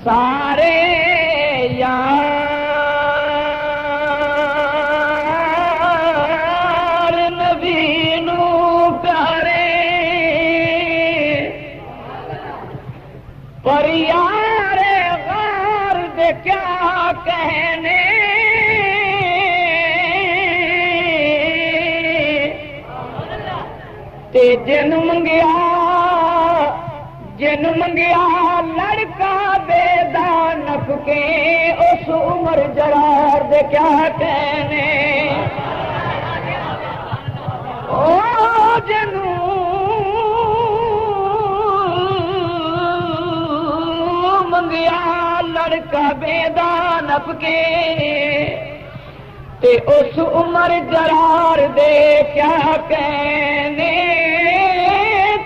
سارے یار نبی نو پیارے پر یار غار دے کیا کہنے تے جن منگیا لڑکا بے دانف کے اس عمر جرار دے کیا کہنے او جنو منگیا لڑکا بے دانف کے تے اس عمر جرار دے کیا کہنے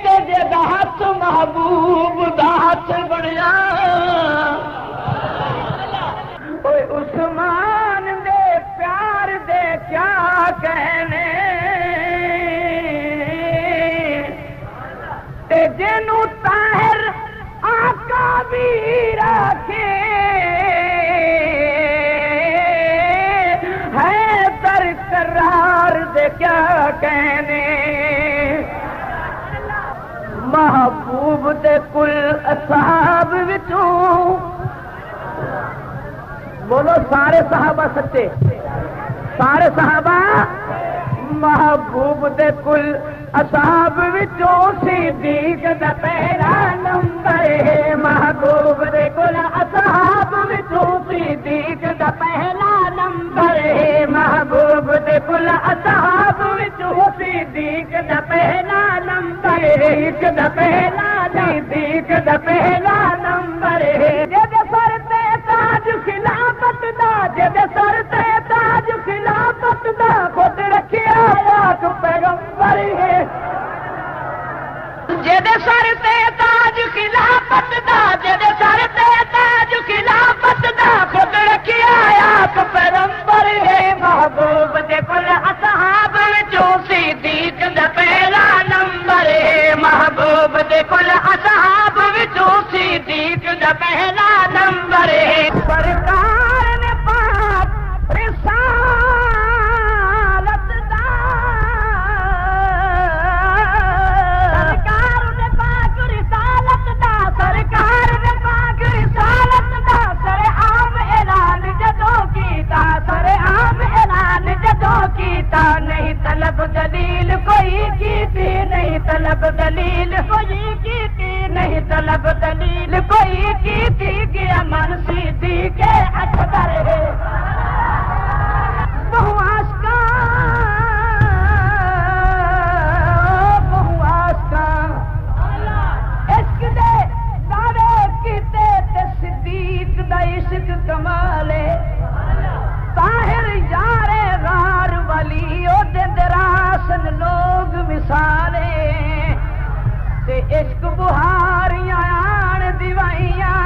تے جدا ہاتھ محبوب دا ہاتھ بنیا اوے عثمان دے پیار دے کیا کہنے تے جنو طاہر آقا بھی رکھے قرار دے کیا کہنے محبوب دے کل اصحاب وچوں بولو سارے صحابہ سچے سارے صحابہ محبوب دے کل اصحاب وچوں صدیق دا پہلا نمبر ہے محبوب دے کل اصحاب وچوں صدیق دا پہلا نمبر ہے محبوب دے کل اصحاب وچوں صدیق دا پہلا نمبر ہے دا پہلا صدیق دا پہلا نمبر ہے جے سر تے تاج خلافت دا جے سر تے تاج خلافت دا خود رکھیا پاک پیغمبر ہے جے سر تے تاج خلافت دا جے سر تے تاج خلافت دا خود رکھیا پاک پیغمبر ہے محبوب دے کل اصحاب وچوں صدیق دا پہلا نمبر ہے محبوب دے کل اصحاب وچوں صدیق دا پہلا نمبر ہے سرکار نے پاک رسالت دا سرکار نے پاک رسالت دا سرکار نے پاک رسالت دا سر عام اعلان جدوں کیتا سر عام اعلان جدوں کیتا نہیں طلب دلیل کوئی کیتی نہیں طلب دلیل کوئی کیتی نہیں طلب دلیل کوئی کیتی گیا من صدیق اکبر ہے بہو آشکاں عشق دے دعوے کیتے تے صدیق دا عشق کمالے طاہر یار غار والی او دے دراسن لوگ مثالے تے عشق بہاریاں آن دیوائیاں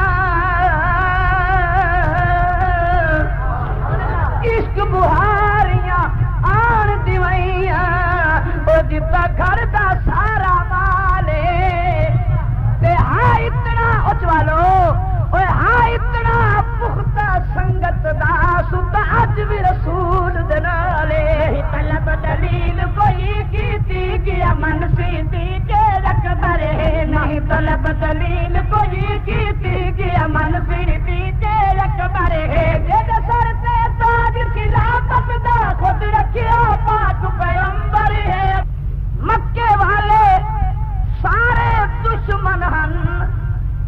عشق بہاریاں آن دیوائیاں او جتا گھر دا سارا مالے تے ہاں اتنا اچوالو اوے ہاں اتنا پختہ سنگت دا ستا اج بھی رسول دے نالے طلب دلیل کوئی کیتی گیا من صدیق اکبر ہے نہیں طلب دلیل کوئی کیتی گیا من صدیق اکبر ہے جد سر تے تاج خلافت دا خود رکھیا پاک پیغمبر ہے مکے والے سارے دشمن ہن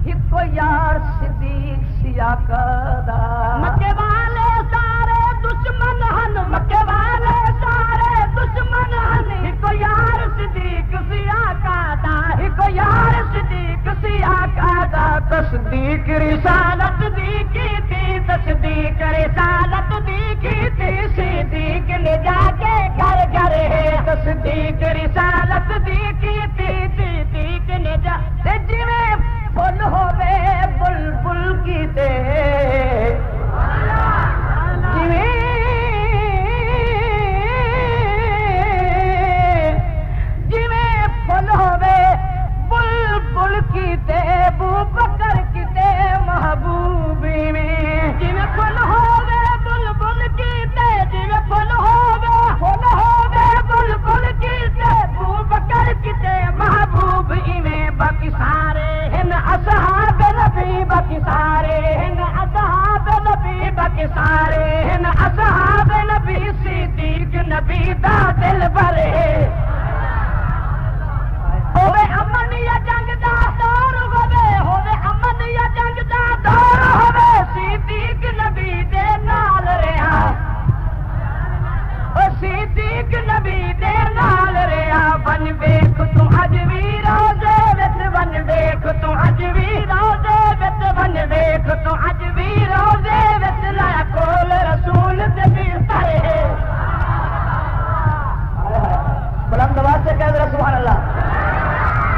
ہکو یار صدیق سیاقہ دا مکے والے سارے دشمن ہن مکے والے سارے دشمن ہن ہکو یار صدیق سیاقہ دا ہکو یار صدیق سیاقہ دا تصدیق رسالت دی کیتی تصدیق رسالت دی کیتی صدیق نے جا کے گھر گھر ہے تصدیق رسالت دی کیتی صدیق نے جا تے جویں پھل ہوے بلبل کیتے جویں پھل ہوے بلبل کیتے ابو بکر کیتے محبوب باقی سارے ہیں اصحاب نبی، باقی سارے ہیں اصحاب نبی، صدیق نبی دا دل بھرے ہوے امن یا جنگ دا دور ہوے امن یا جنگ دا دور ہوے صدیق نبی دے نال رہا، صدیق نبی دے نال رہا، بن ویکھ تو اج وی روزے وچ، بن ویکھ تو اج وی روزے وچ، بن ویکھ تو اج وی روزے وچ، لایا کول رسول دے بسترے، بلند آواز سے کہہ ذرا سبحان اللہ،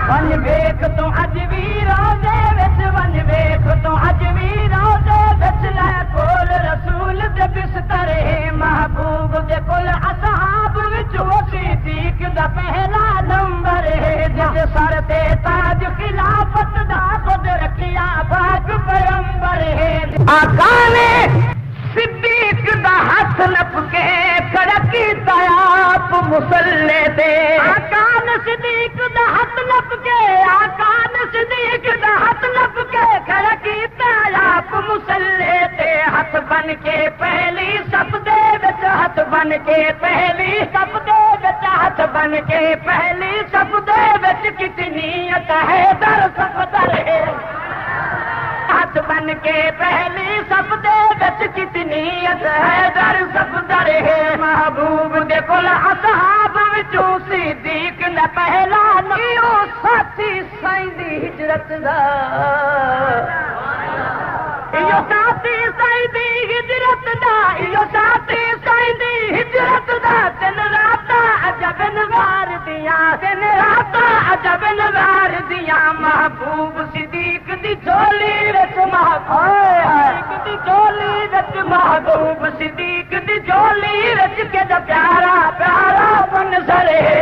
بن ویکھ تو اج وی روزے وچ، بن ویکھ تو اج وی روزے وچ، لایا کول رسول دے بسترے، محبوب دے کول اصحاب وچوں صدیق دا پہلا نمبر ہے، جس سر تے تاج خلافت دا خود رکھیا پاک پیغمبر ہے، آقا نے صدیق دا ہاتھ نپ کے کھڑا کیتا آپ مصلی تے، آقا نے صدیق دا ہاتھ نپ کے، آقا نے صدیق دا ہاتھ نپ کے کھڑا کیتا آپ مصلی تے، ہاتھ بن کے پہلی صف دے وچ، ہاتھ بن کے پہلی صف دے وچ، ہاتھ بن کے پہلی صف دے وچ، کتنی ہے در صفدر ہے، ہاتھ بن کے پہلی صف دے وچ، کتنی ہے در صفدر ہے، محبوب دے کول اصحاب وچوں صدیق نے پہلا نیو ساتھی سائیں دی ہجرت دا، ایو ساتھی سائیں دی ہجرت دا، ایو ساتھی سائیں دی ہجرت دا، دن رات عجب نوار دیاں، دن رات عجب نوار دیاں، محبوب صدیق دی جھولی وچ، محبوب دی جھولی وچ، محبوب صدیق دی جھولی وچ، کہ پیارا پیارا منظر ہے،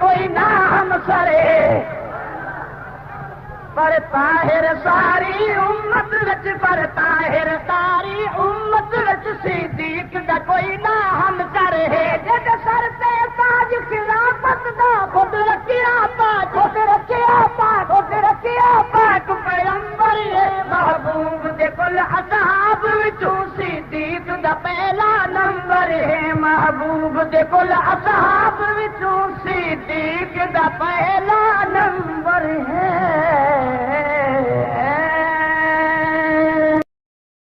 کوئی نام سرے پر طاہر ساری امت وچ، پر طاہر ساری امت وچ، صدیق دا کوئی نام سرے، جد سر تے تاج خلافت دا خود رکھیا پاک، خود رکھیا پاک، خود رکھیا پاک پیغمبر ہے، محبوب دے کول اصحاب وچوں صدیق دا پہلا نمبر ہے، محبوب دے کول اصحاب وچوں صدیق دا پہلا